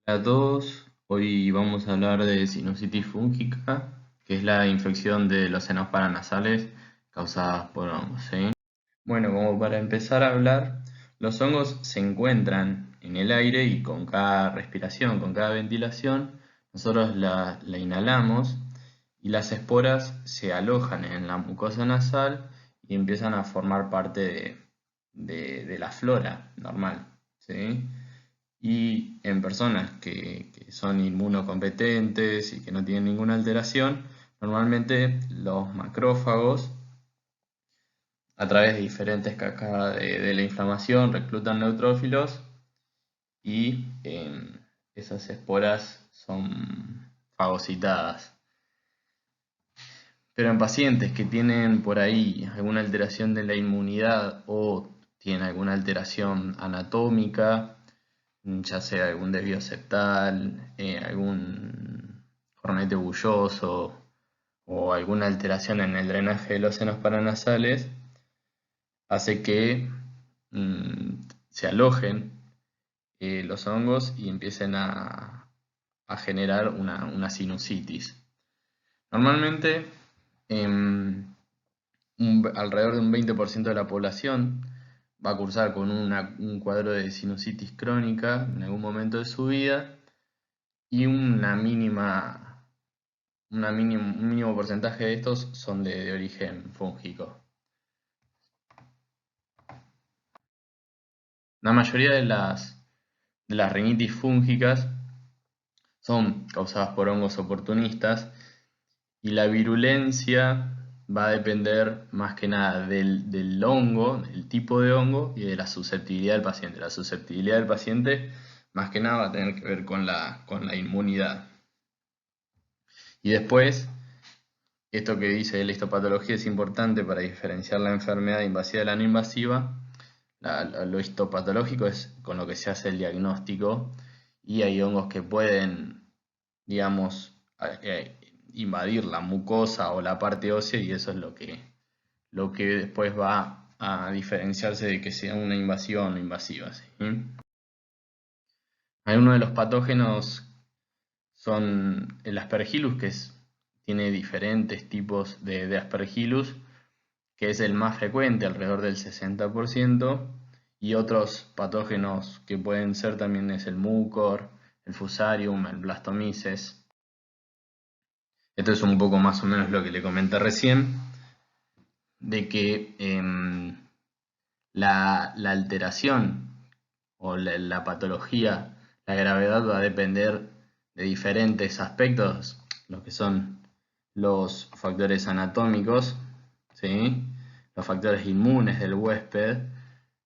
Hola a todos, hoy vamos a hablar de sinusitis fúngica, que es la infección de los senos paranasales causadas por hongos, ¿sí? Bueno, como para empezar a hablar, los hongos se encuentran en el aire y con cada respiración, con cada ventilación, nosotros la inhalamos y las esporas se alojan en la mucosa nasal y empiezan a formar parte de la flora normal, ¿sí? Y en personas que son inmunocompetentes y que no tienen ninguna alteración, normalmente los macrófagos, a través de diferentes cascadas de la inflamación, reclutan neutrófilos y esas esporas son fagocitadas. Pero en pacientes que tienen por ahí alguna alteración de la inmunidad o tienen alguna alteración anatómica, ya sea algún desvío septal, algún cornete bulloso o alguna alteración en el drenaje de los senos paranasales, hace que se alojen los hongos y empiecen a generar una sinusitis. Normalmente, alrededor de un 20% de la población va a cursar con un cuadro de sinusitis crónica en algún momento de su vida y un mínimo porcentaje de estos son de origen fúngico. La mayoría de las rinitis fúngicas son causadas por hongos oportunistas y la virulencia va a depender más que nada del hongo, del tipo de hongo y de la susceptibilidad del paciente. La susceptibilidad del paciente más que nada va a tener que ver con la inmunidad. Y después, esto que dice de la histopatología es importante para diferenciar la enfermedad invasiva de la no invasiva. Lo histopatológico es con lo que se hace el diagnóstico y hay hongos que pueden, digamos, invadir la mucosa o la parte ósea y eso es lo que después va a diferenciarse de que sea una invasiva o no invasiva, ¿sí? Algunos de los patógenos son el Aspergillus, tiene diferentes tipos de Aspergillus, que es el más frecuente, alrededor del 60%, y otros patógenos que pueden ser también es el Mucor, el Fusarium, el Blastomyces. Esto es un poco más o menos lo que le comenté recién, de que la alteración o la patología, la gravedad va a depender de diferentes aspectos, lo que son los factores anatómicos, ¿sí? Los factores inmunes del huésped.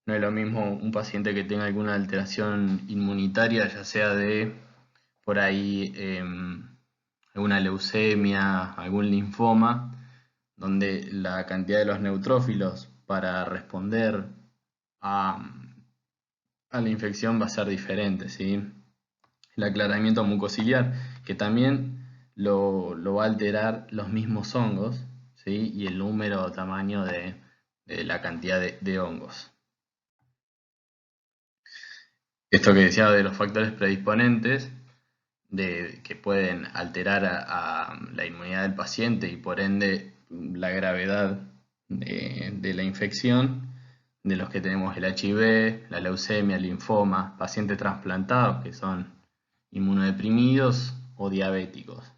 No es lo mismo un paciente que tenga alguna alteración inmunitaria, ya sea de por ahí alguna leucemia, algún linfoma, donde la cantidad de los neutrófilos para responder a, a la infección va a ser diferente, ¿sí? El aclaramiento mucociliar, que también lo va a alterar los mismos hongos, ¿sí? Y el número o tamaño de la cantidad de hongos. Esto que decía de los factores predisponentes, que pueden alterar a la inmunidad del paciente y por ende la gravedad de la infección, de los que tenemos el HIV, la leucemia, el linfoma, pacientes trasplantados que son inmunodeprimidos o diabéticos.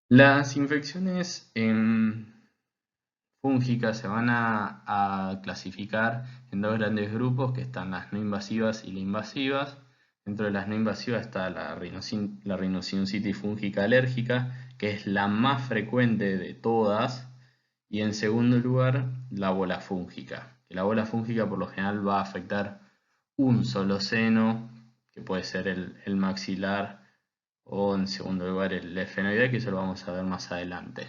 Las infecciones fúngicas se van a clasificar en dos grandes grupos, que están las no invasivas y las invasivas. Dentro de las no invasivas está la rhinosinusitis fúngica alérgica, que es la más frecuente de todas. Y en segundo lugar, la bola fúngica. Que la bola fúngica por lo general va a afectar un solo seno, que puede ser el maxilar o en segundo lugar el efenoidal, que eso lo vamos a ver más adelante.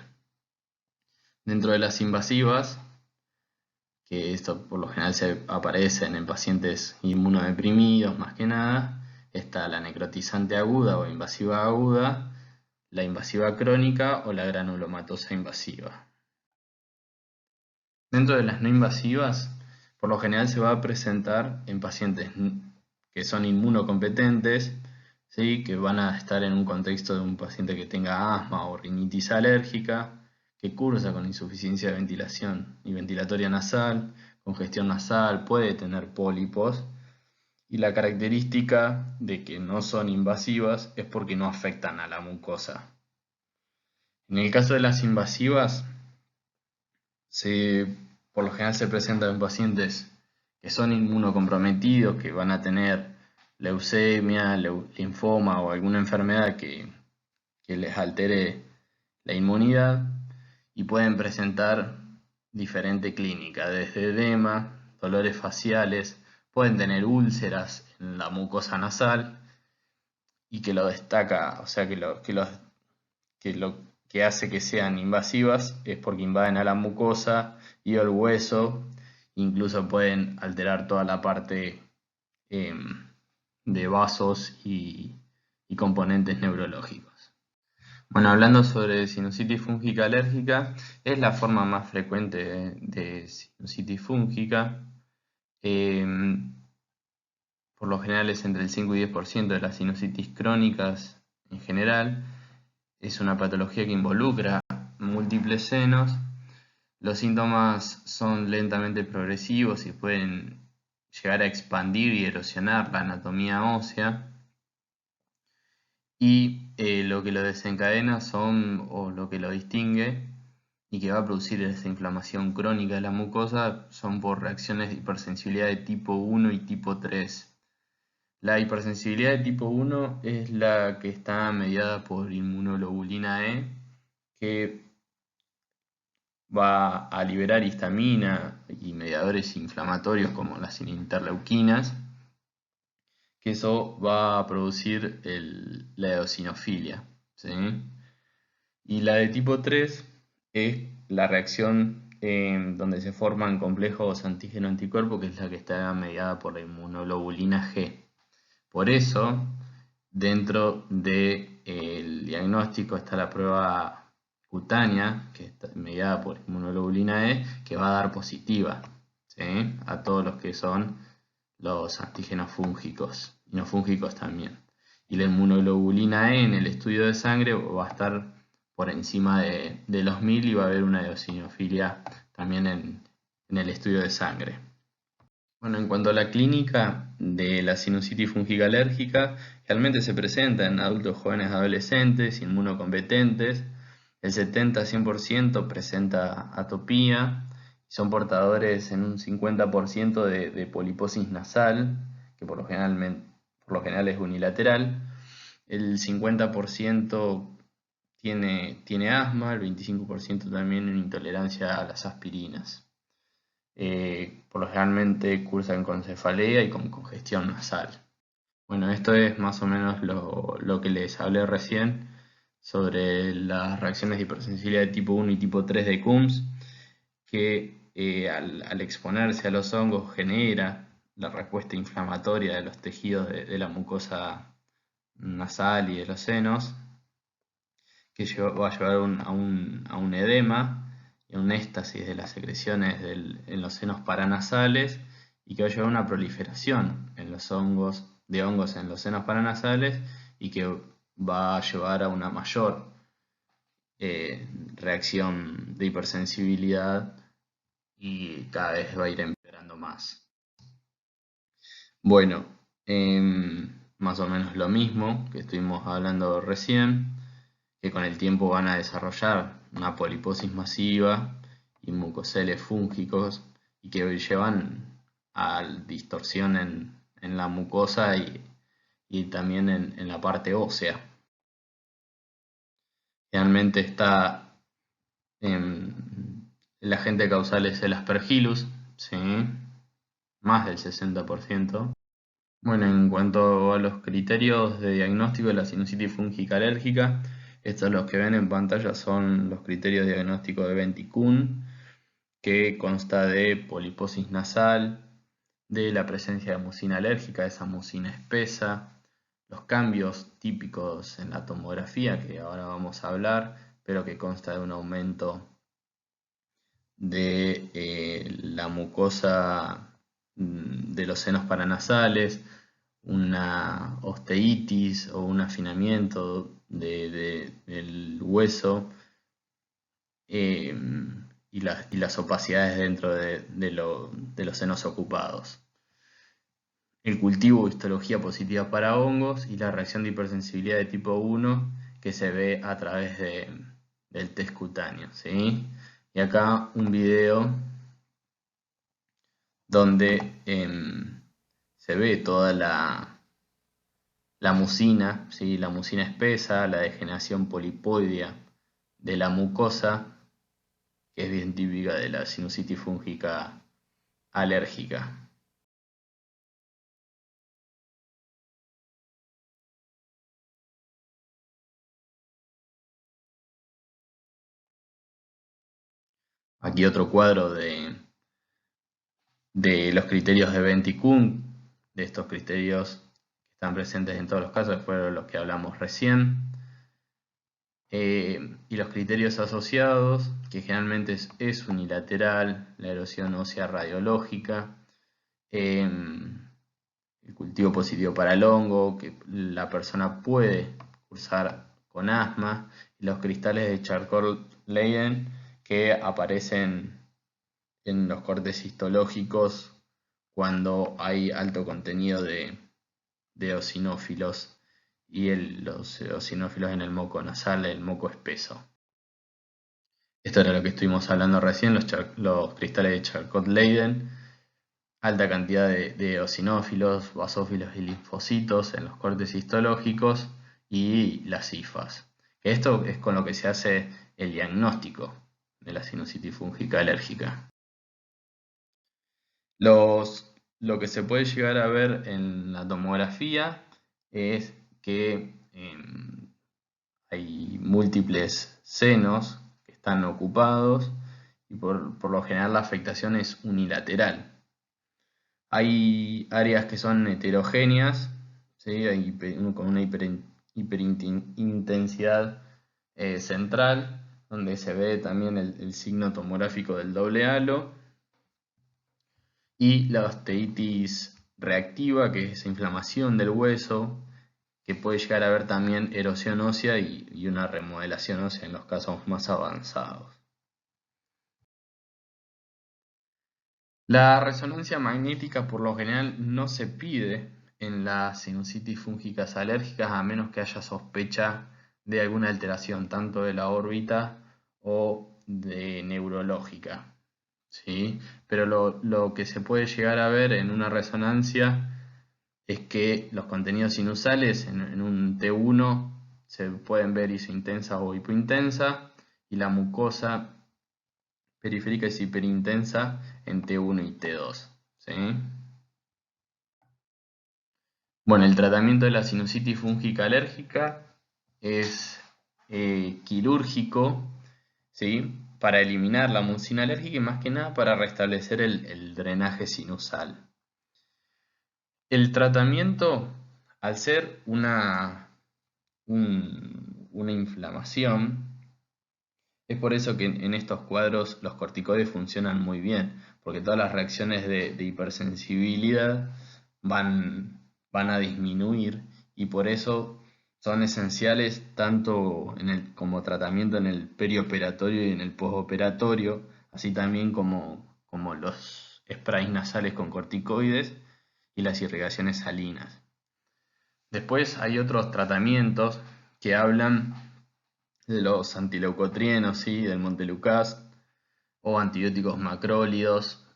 Dentro de las invasivas, que esto por lo general se aparecen en pacientes inmunodeprimidos más que nada, está la necrotizante aguda o invasiva aguda, la invasiva crónica o la granulomatosa invasiva. Dentro de las no invasivas, por lo general se va a presentar en pacientes que son inmunocompetentes, ¿sí? Que van a estar en un contexto de un paciente que tenga asma o rinitis alérgica, que cursa con insuficiencia de ventilación y ventilatoria nasal, congestión nasal, puede tener pólipos, y la característica de que no son invasivas es porque no afectan a la mucosa. En el caso de las invasivas, por lo general se presentan en pacientes que son inmunocomprometidos, que van a tener leucemia, linfoma o alguna enfermedad que les altere la inmunidad, y pueden presentar diferente clínica, desde edema, dolores faciales, pueden tener úlceras en la mucosa nasal, y que lo destaca, o sea, lo que hace que sean invasivas es porque invaden a la mucosa y el hueso, incluso pueden alterar toda la parte de vasos y componentes neurológicos. Bueno, hablando sobre sinusitis fúngica alérgica, es la forma más frecuente de sinusitis fúngica. Por lo general es entre el 5 y 10% de las sinusitis crónicas en general. Es una patología que involucra múltiples senos. Los síntomas son lentamente progresivos y pueden llegar a expandir y erosionar la anatomía ósea. Y lo que lo desencadena o lo que lo distingue y que va a producir esa inflamación crónica de la mucosa son por reacciones de hipersensibilidad de tipo 1 y tipo 3. La hipersensibilidad de tipo 1 es la que está mediada por inmunoglobulina E, que va a liberar histamina y mediadores inflamatorios como las interleuquinas, que eso va a producir la eosinofilia, ¿sí? Y la de tipo 3 es la reacción donde se forman complejos antígeno-anticuerpo, que es la que está mediada por la inmunoglobulina G. Por eso, dentro del diagnóstico está la prueba cutánea, que está mediada por inmunoglobulina E, que va a dar positiva, ¿sí? A todos los que son los antígenos fúngicos y no fúngicos también. Y la inmunoglobulina E en el estudio de sangre va a estar por encima de los 1000 y va a haber una eosinofilia también en el estudio de sangre. Bueno, en cuanto a la clínica de la sinusitis fúngica alérgica, realmente se presenta en adultos jóvenes adolescentes, inmunocompetentes. El 70-100% presenta atopía. Son portadores en un 50% de poliposis nasal, que por lo general es unilateral. El 50% tiene asma, el 25% también una intolerancia a las aspirinas. Por lo generalmente cursan con cefalea y con congestión nasal. Bueno, esto es más o menos lo que les hablé recién sobre las reacciones de hipersensibilidad de tipo 1 y tipo 3 de Coombs, que al exponerse a los hongos genera la respuesta inflamatoria de los tejidos de la mucosa nasal y de los senos, que va a llevar a un edema y a un éstasis de las secreciones en los senos paranasales, y que va a llevar a una proliferación de hongos en los senos paranasales, y que va a llevar a una mayor reacción de hipersensibilidad y cada vez va a ir empeorando más. Bueno, más o menos lo mismo que estuvimos hablando recién, que con el tiempo van a desarrollar una poliposis masiva y mucoceles fúngicos, y que llevan a distorsión en la mucosa y también en la parte ósea. Generalmente el agente causal es el Aspergillus, ¿sí? Más del 60%. Bueno, en cuanto a los criterios de diagnóstico de la sinusitis fúngica alérgica, estos los que ven en pantalla son los criterios de diagnóstico de Venti-Kuhn, que consta de poliposis nasal, de la presencia de mucina alérgica, esa mucina espesa, los cambios típicos en la tomografía, que ahora vamos a hablar, pero que consta de un aumento de la mucosa de los senos paranasales, una osteitis o un afinamiento del hueso, y las opacidades dentro de los senos ocupados. El cultivo de histología positiva para hongos y la reacción de hipersensibilidad de tipo 1 que se ve a través del test cutáneo, ¿sí? Y acá un video donde se ve toda la mucina, ¿sí? La mucina espesa, la degeneración polipoidea de la mucosa, que es bien típica de la sinusitis fúngica alérgica. Aquí otro cuadro de los criterios de Benty-Kuhn, de estos criterios que están presentes en todos los casos, que fueron los que hablamos recién. Y los criterios asociados, que generalmente es unilateral, la erosión ósea radiológica, el cultivo positivo para el hongo, que la persona puede cursar con asma, y los cristales de Charcot-Leyden que aparecen en los cortes histológicos cuando hay alto contenido de eosinófilos y los eosinófilos en el moco nasal, el moco espeso. Esto era lo que estuvimos hablando recién, los cristales de Charcot-Leyden, alta cantidad de eosinófilos, basófilos y linfocitos en los cortes histológicos y las hifas. Esto es con lo que se hace el diagnóstico de la sinusitis fúngica alérgica. Lo que se puede llegar a ver en la tomografía es que hay múltiples senos que están ocupados y por lo general la afectación es unilateral. Hay áreas que son heterogéneas, ¿sí? Con una hiperintensidad central, donde se ve también el signo tomográfico del doble halo, y la osteitis reactiva, que es esa inflamación del hueso, que puede llegar a haber también erosión ósea y una remodelación ósea en los casos más avanzados. La resonancia magnética por lo general no se pide en las sinusitis fúngicas alérgicas a menos que haya sospecha de alguna alteración tanto de la órbita o de neurológica, ¿sí? Pero lo que se puede llegar a ver en una resonancia es que los contenidos sinusales en un T1 se pueden ver isointensa o hipointensa y la mucosa periférica es hiperintensa en T1 y T2. ¿Sí? Bueno, el tratamiento de la sinusitis fúngica alérgica es quirúrgico, ¿sí? Para eliminar la mucina alérgica y más que nada para restablecer el drenaje sinusal. El tratamiento, al ser una inflamación, es por eso que en estos cuadros los corticoides funcionan muy bien, porque todas las reacciones de hipersensibilidad van a disminuir y por eso son esenciales tanto como tratamiento en el perioperatorio y en el postoperatorio, así también como los sprays nasales con corticoides y las irrigaciones salinas. Después hay otros tratamientos que hablan de los antileucotrienos, ¿sí? Del montelukast, o antibióticos macrólidos,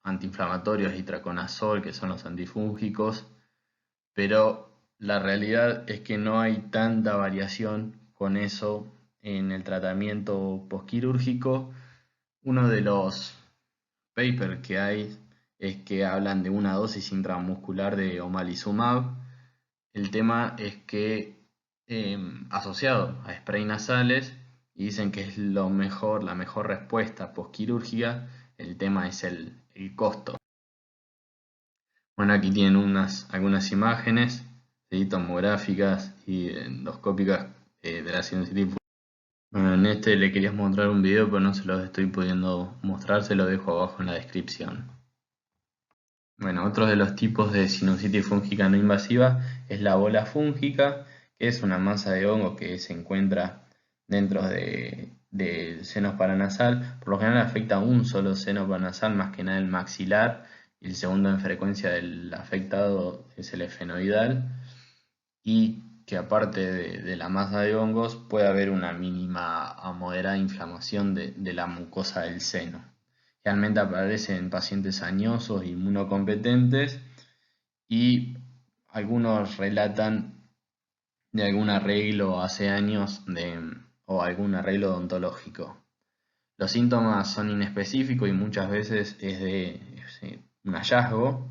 antiinflamatorios, itraconazol, que son los antifúngicos, pero la realidad es que no hay tanta variación con eso en el tratamiento postquirúrgico. Uno de los papers que hay es que hablan de una dosis intramuscular de omalizumab. El tema es que asociado a spray nasales y dicen que es la mejor respuesta postquirúrgica, el tema es el costo. Bueno, aquí tienen algunas imágenes, ¿sí? Tomográficas y endoscópicas de la sinusitis. Bueno, en este le quería mostrar un video, pero no se los estoy pudiendo mostrar, se lo dejo abajo en la descripción. Bueno, otro de los tipos de sinusitis fúngica no invasiva es la bola fúngica, que es una masa de hongo que se encuentra dentro del seno paranasal. Por lo general afecta a un solo seno paranasal, más que nada el maxilar, y el segundo en frecuencia del afectado es el efenoidal, y que aparte de la masa de hongos puede haber una mínima a moderada inflamación de la mucosa del seno. Realmente aparece en pacientes añosos, inmunocompetentes, y algunos relatan de algún arreglo hace años o algún arreglo odontológico. Los síntomas son inespecíficos y muchas veces es de un hallazgo,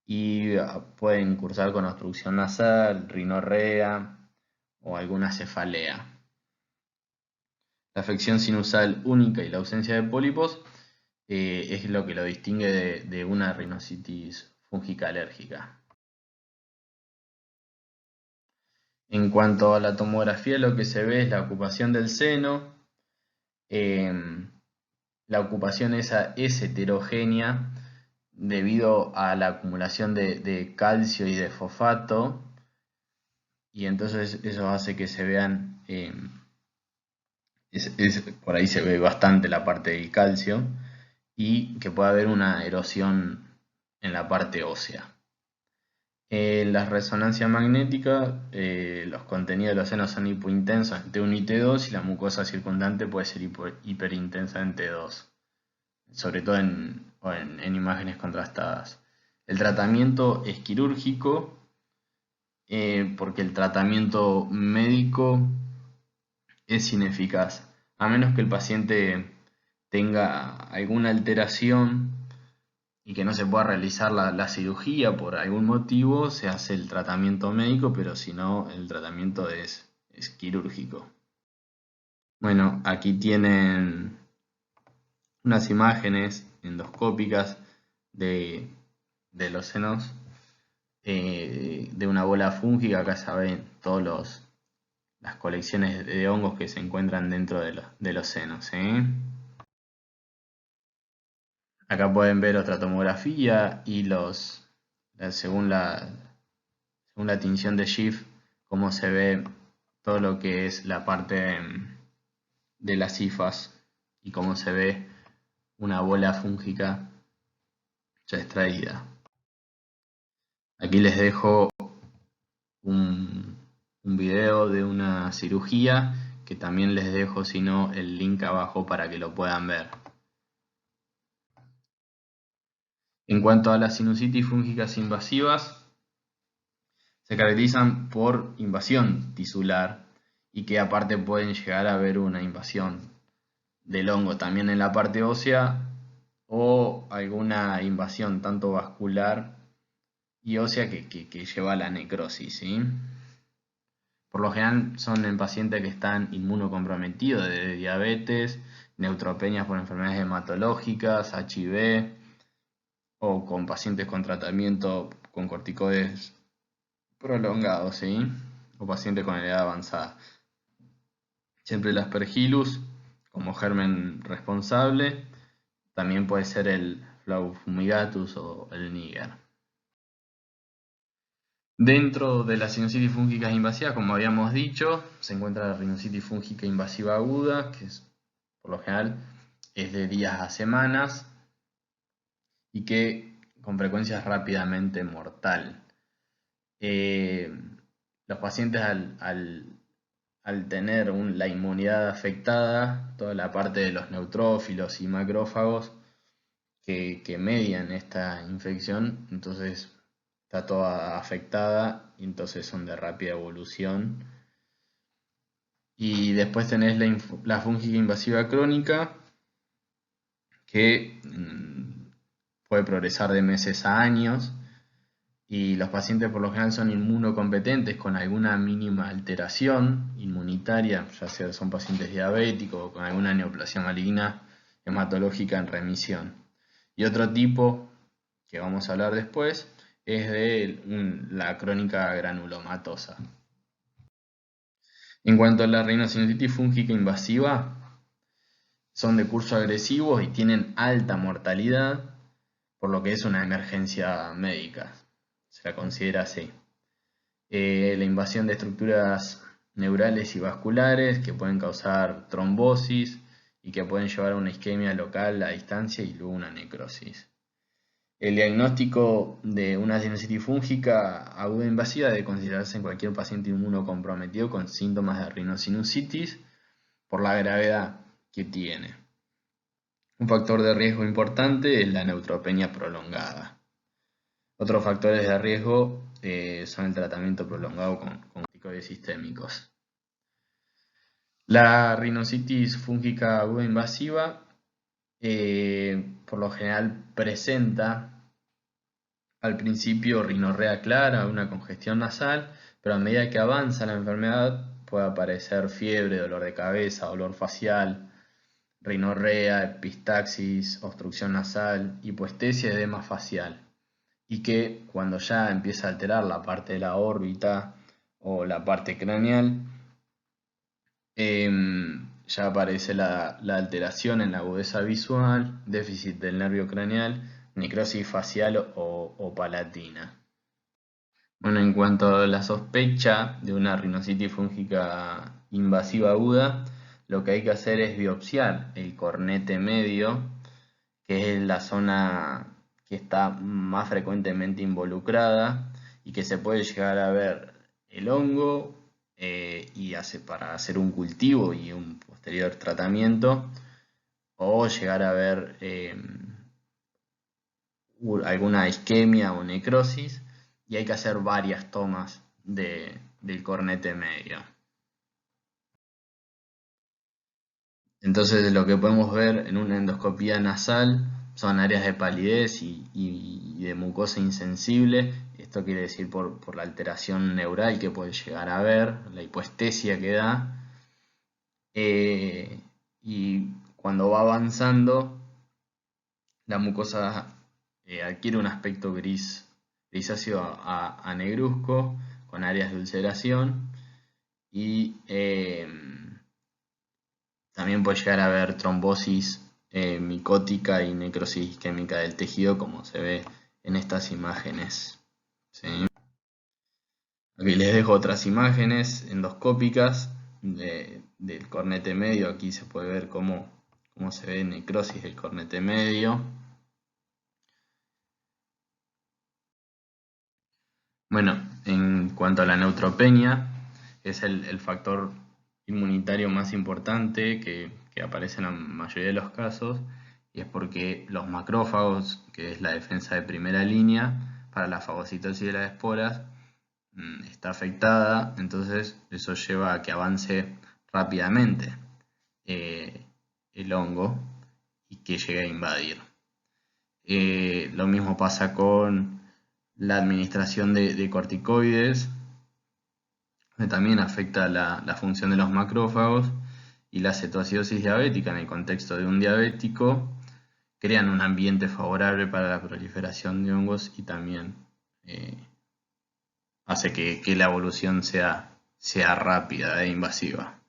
y pueden cursar con obstrucción nasal, rinorrea o alguna cefalea. La afección sinusal única y la ausencia de pólipos es lo que lo distingue de una rhinositis fúngica alérgica. En cuanto a la tomografía, lo que se ve es la ocupación del seno. La ocupación esa es heterogénea debido a la acumulación de calcio y de fosfato, y entonces eso hace que se vean, por ahí se ve bastante la parte del calcio, y que puede haber una erosión en la parte ósea. En la resonancia magnética, los contenidos de los senos son hipointensos en T1 y T2, y la mucosa circundante puede ser hiperintensa en T2, sobre todo en imágenes contrastadas. El tratamiento es quirúrgico, porque el tratamiento médico es ineficaz, a menos que el paciente tenga alguna alteración y que no se pueda realizar la cirugía por algún motivo. Se hace el tratamiento médico, pero si no, el tratamiento es quirúrgico. Bueno, aquí tienen unas imágenes endoscópicas de, de los senos, de una bola fúngica. Acá se ven todas las colecciones de hongos que se encuentran dentro de los senos, ¿sí? Acá pueden ver otra tomografía y según la tinción de Schiff, cómo se ve todo lo que es la parte de las hifas, y cómo se ve una bola fúngica ya extraída. Aquí les dejo un, un video de una cirugía, que también les dejo, si no, el link abajo para que lo puedan ver. En cuanto a las sinusitis fúngicas invasivas, se caracterizan por invasión tisular, y que aparte pueden llegar a haber una invasión del hongo también en la parte ósea, o alguna invasión tanto vascular y ósea que lleva a la necrosis, ¿sí? Por lo general son en pacientes que están inmunocomprometidos de diabetes, neutropenias por enfermedades hematológicas, HIV, o con pacientes con tratamiento con corticoides prolongados, ¿sí? O pacientes con edad avanzada. Siempre el Aspergillus como germen responsable. También puede ser el Flavus fumigatus o el Niger. Dentro de las sinusitis fúngicas invasivas, como habíamos dicho, se encuentra la rhinositis fúngica invasiva aguda, que por lo general es de días a semanas, y que con frecuencia es rápidamente mortal. Los pacientes al tener la inmunidad afectada, toda la parte de los neutrófilos y macrófagos que median esta infección, entonces está toda afectada, y entonces son de rápida evolución. Y después tenés la fúngica invasiva crónica, que puede progresar de meses a años, y los pacientes por lo general son inmunocompetentes con alguna mínima alteración inmunitaria, ya sea son pacientes diabéticos o con alguna neoplasia maligna hematológica en remisión. Y otro tipo que vamos a hablar después es de la crónica granulomatosa. En cuanto a la rhinosinusitis fúngica invasiva, son de curso agresivo y tienen alta mortalidad, por lo que es una emergencia médica, se la considera así. La invasión de estructuras neurales y vasculares que pueden causar trombosis y que pueden llevar a una isquemia local a distancia y luego una necrosis. El diagnóstico de una sinusitis fúngica aguda invasiva debe considerarse en cualquier paciente inmunocomprometido con síntomas de rinosinusitis por la gravedad que tiene. Un factor de riesgo importante es la neutropenia prolongada. Otros factores de riesgo son el tratamiento prolongado con corticoides sistémicos. La rinositis fúngica aguda invasiva por lo general presenta al principio rinorrea clara, una congestión nasal, pero a medida que avanza la enfermedad puede aparecer fiebre, dolor de cabeza, dolor facial, rinorrea, epistaxis, obstrucción nasal, hipoestesia y edema facial. Y que cuando ya empieza a alterar la parte de la órbita o la parte craneal, ya aparece la alteración en la agudeza visual, déficit del nervio craneal, necrosis facial o palatina. Bueno, en cuanto a la sospecha de una rinositis fúngica invasiva aguda, lo que hay que hacer es biopsiar el cornete medio, que es la zona que está más frecuentemente involucrada y que se puede llegar a ver el hongo y para hacer un cultivo y un posterior tratamiento, o llegar a ver alguna isquemia o necrosis, y hay que hacer varias tomas del cornete medio. Entonces lo que podemos ver en una endoscopía nasal son áreas de palidez y de mucosa insensible. Esto quiere decir por la alteración neural que puede llegar a ver, la hipoestesia que da. Y cuando va avanzando, la mucosa adquiere un aspecto grisáceo a negruzco, con áreas de ulceración, y también puede llegar a haber trombosis micótica y necrosis isquémica del tejido, como se ve en estas imágenes. ¿Sí? Aquí les dejo otras imágenes endoscópicas del cornete medio. Aquí se puede ver cómo se ve necrosis del cornete medio. Bueno, en cuanto a la neutropenia, es el factor inmunitario más importante que aparece en la mayoría de los casos, y es porque los macrófagos, que es la defensa de primera línea para la fagocitosis de las esporas, está afectada. Entonces eso lleva a que avance rápidamente el hongo y que llegue a invadir. Lo mismo pasa con la administración de corticoides, que también afecta la función de los macrófagos, y la cetoacidosis diabética en el contexto de un diabético crean un ambiente favorable para la proliferación de hongos y también hace que la evolución sea rápida e invasiva.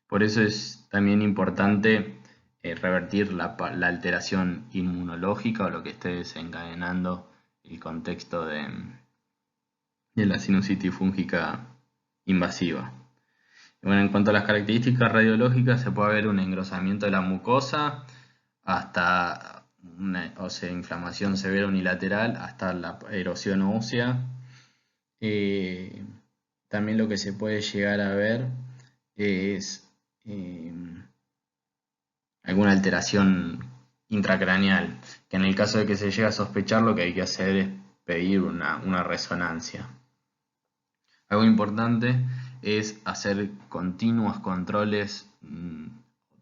Por eso es también importante revertir la alteración inmunológica o lo que esté desencadenando el contexto de la sinusitis fúngica invasiva. Bueno, en cuanto a las características radiológicas, se puede ver un engrosamiento de la mucosa hasta inflamación severa unilateral hasta la erosión ósea. También lo que se puede llegar a ver es alguna alteración intracraneal, que en el caso de que se llegue a sospechar, lo que hay que hacer es pedir una resonancia. Algo importante es hacer continuos controles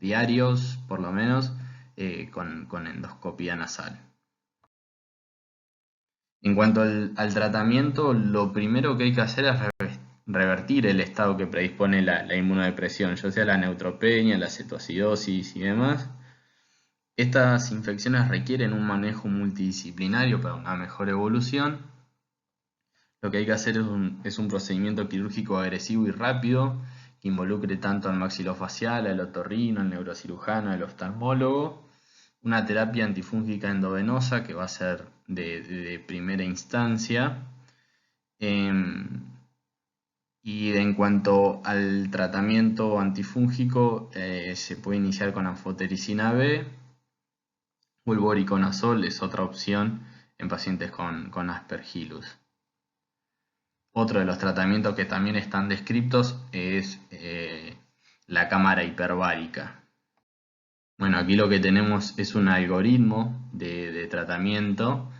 diarios, por lo menos, con endoscopía nasal. En cuanto al tratamiento, lo primero que hay que hacer es revertir el estado que predispone la inmunodepresión, ya sea la neutropenia, la cetoacidosis y demás. Estas infecciones requieren un manejo multidisciplinario para una mejor evolución. Lo que hay que hacer es un procedimiento quirúrgico agresivo y rápido que involucre tanto al maxilofacial, al otorrino, al neurocirujano, al oftalmólogo, una terapia antifúngica endovenosa que va a ser de primera instancia. Em, y en cuanto al tratamiento antifúngico, se puede iniciar con anfotericina B o el voriconazol es otra opción en pacientes con Aspergillus. Otro de los tratamientos que también están descritos es la cámara hiperbárica. Bueno, aquí lo que tenemos es un algoritmo de tratamiento.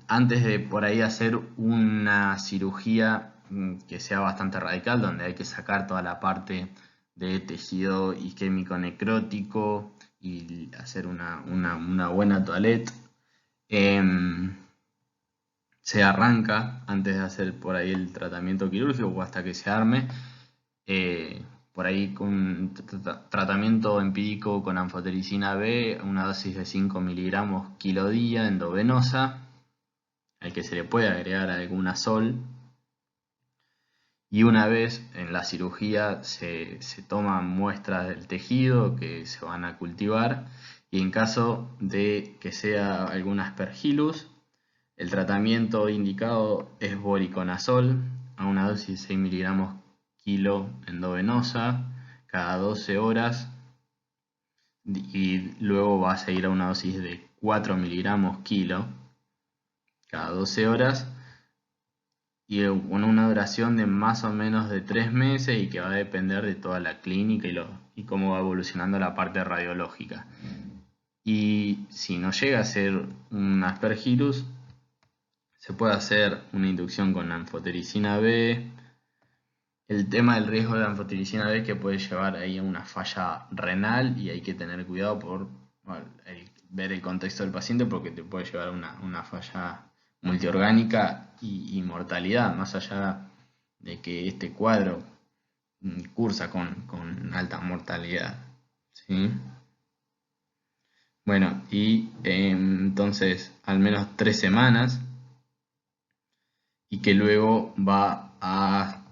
Antes de por ahí hacer una cirugía que sea bastante radical, donde hay que sacar toda la parte de tejido isquémico necrótico y hacer una buena toilette, se arranca antes de hacer por ahí el tratamiento quirúrgico o hasta que se arme, por ahí con tratamiento empírico con anfotericina B, una dosis de 5 miligramos kilo día endovenosa, al que se le puede agregar alguna sol. Y una vez en la cirugía se toman muestras del tejido que se van a cultivar y en caso de que sea algún Aspergillus, el tratamiento indicado es voriconazol a una dosis de 6 miligramos kilo endovenosa cada 12 horas y luego va a seguir a una dosis de 4 miligramos kilo cada 12 horas y con una duración de más o menos de 3 meses y que va a depender de toda la clínica y cómo va evolucionando la parte radiológica. Y si no llega a ser un Aspergillus, se puede hacer una inducción con anfotericina B. El tema del riesgo de anfotericina B es que puede llevar ahí a una falla renal y hay que tener cuidado por ver el contexto del paciente porque te puede llevar a una falla multiorgánica y mortalidad, más allá de que este cuadro cursa con alta mortalidad. ¿Sí? Bueno, y entonces al menos 3 semanas y que luego va a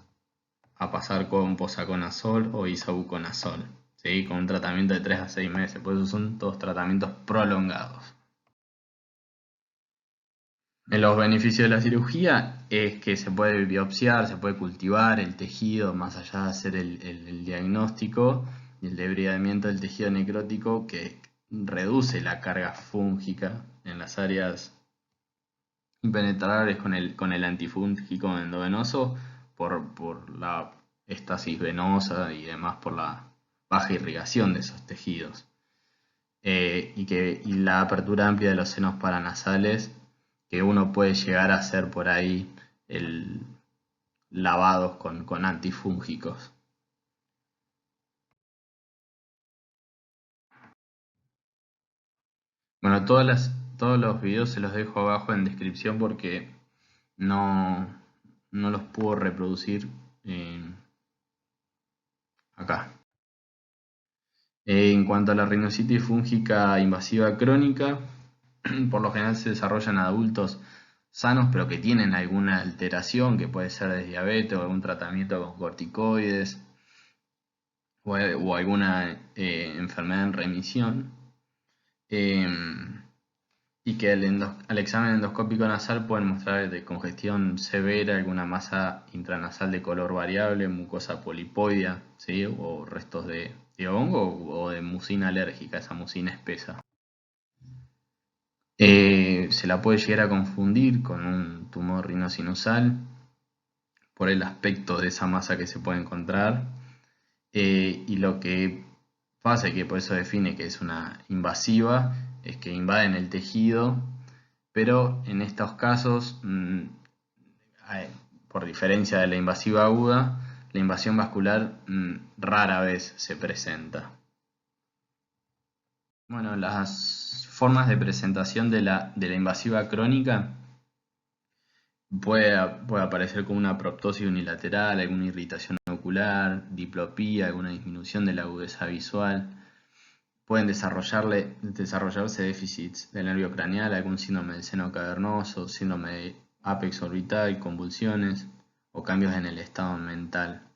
pasar con posaconazol o isavuconazol, ¿sí? Con un tratamiento de 3 a 6 meses, por eso son todos tratamientos prolongados. En los beneficios de la cirugía es que se puede biopsiar, se puede cultivar el tejido más allá de hacer el diagnóstico y el debridamiento del tejido necrótico que reduce la carga fúngica en las áreas impenetrables con el antifúngico endovenoso por la estasis venosa y demás por la baja irrigación de esos tejidos. Y la apertura amplia de los senos paranasales que uno puede llegar a hacer por ahí lavados con antifúngicos. Bueno, todos los videos se los dejo abajo en descripción porque no, no los puedo reproducir acá. En cuanto a la rinoceronte fúngica invasiva crónica, por lo general se desarrolla en adultos sanos pero que tienen alguna alteración que puede ser de diabetes o algún tratamiento con corticoides o alguna enfermedad en remisión. Y que al examen endoscópico nasal pueden mostrar de congestión severa, alguna masa intranasal de color variable, mucosa polipoidea, ¿sí? O restos de hongo o de mucina alérgica, esa mucina espesa. Se la puede llegar a confundir con un tumor rinosinusal por el aspecto de esa masa que se puede encontrar. Y lo que pasa y que por eso define que es una invasiva es que invaden el tejido, pero en estos casos, por diferencia de la invasiva aguda, la invasión vascular rara vez se presenta. Bueno, las formas de presentación de la invasiva crónica puede aparecer como una proptosis unilateral, alguna irritación ocular, diplopía, alguna disminución de la agudeza visual. Pueden desarrollarse déficits del nervio craneal, algún síndrome del seno cavernoso, síndrome de ápex orbital, convulsiones o cambios en el estado mental.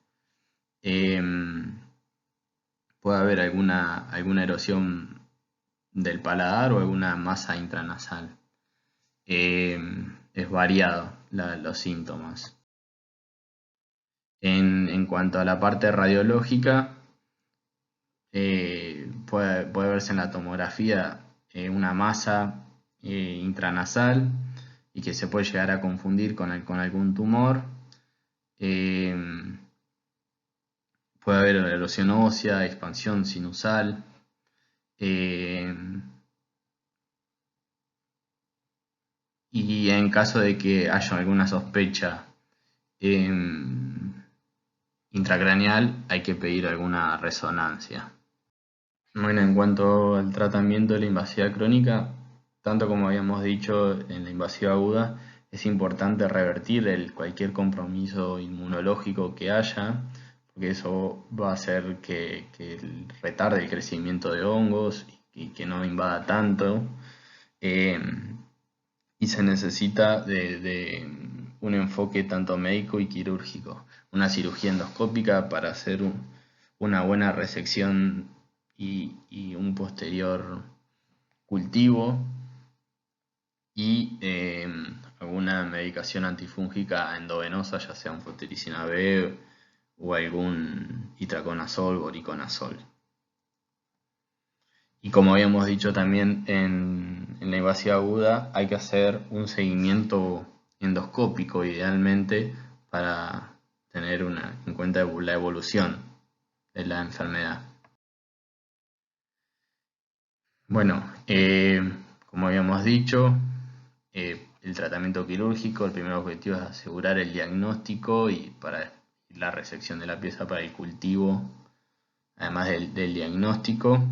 Puede haber alguna erosión del paladar o alguna masa intranasal. Es variado los síntomas. En cuanto a la parte radiológica, puede verse en la tomografía una masa intranasal y que se puede llegar a confundir con algún tumor. Puede haber erosión ósea, expansión sinusal. Y en caso de que haya alguna sospecha intracraneal, hay que pedir alguna resonancia. Bueno, en cuanto al tratamiento de la invasiva crónica, tanto como habíamos dicho en la invasiva aguda, es importante revertir cualquier compromiso inmunológico que haya, porque eso va a hacer que retarde el crecimiento de hongos y que no invada tanto. Y se necesita de un enfoque tanto médico y quirúrgico. Una cirugía endoscópica para hacer una buena resección y un posterior cultivo, y alguna medicación antifúngica endovenosa, ya sea un fotericina B o algún itraconazol, voriconazol. Y como habíamos dicho también en la invasiva aguda, hay que hacer un seguimiento endoscópico idealmente para tener en cuenta la evolución de la enfermedad. Bueno, como habíamos dicho, el tratamiento quirúrgico, el primer objetivo es asegurar el diagnóstico y para la resección de la pieza para el cultivo, además del diagnóstico.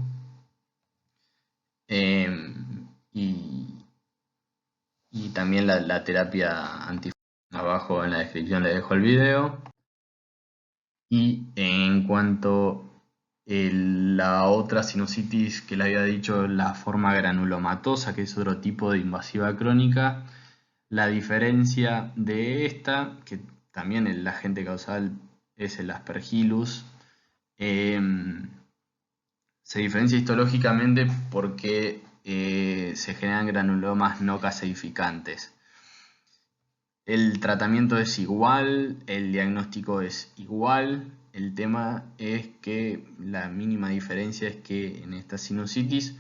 Y también la terapia antifúngica. Abajo en la descripción les dejo el video. Y en cuanto a la otra sinusitis que le había dicho, la forma granulomatosa, que es otro tipo de invasiva crónica, la diferencia de esta, que también el agente causal es el Aspergillus, se diferencia histológicamente porque se generan granulomas no caseificantes. El tratamiento es igual, el diagnóstico es igual. El tema es que la mínima diferencia es que en esta sinusitis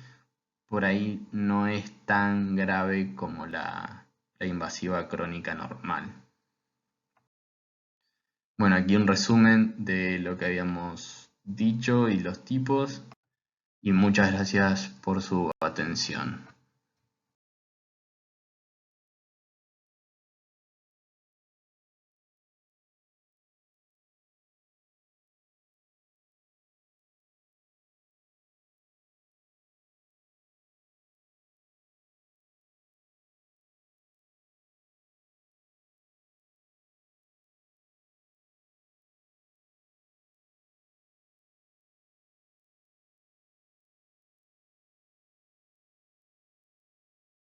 por ahí no es tan grave como la invasiva crónica normal. Bueno, aquí un resumen de lo que habíamos dicho y los tipos. Y muchas gracias por su atención.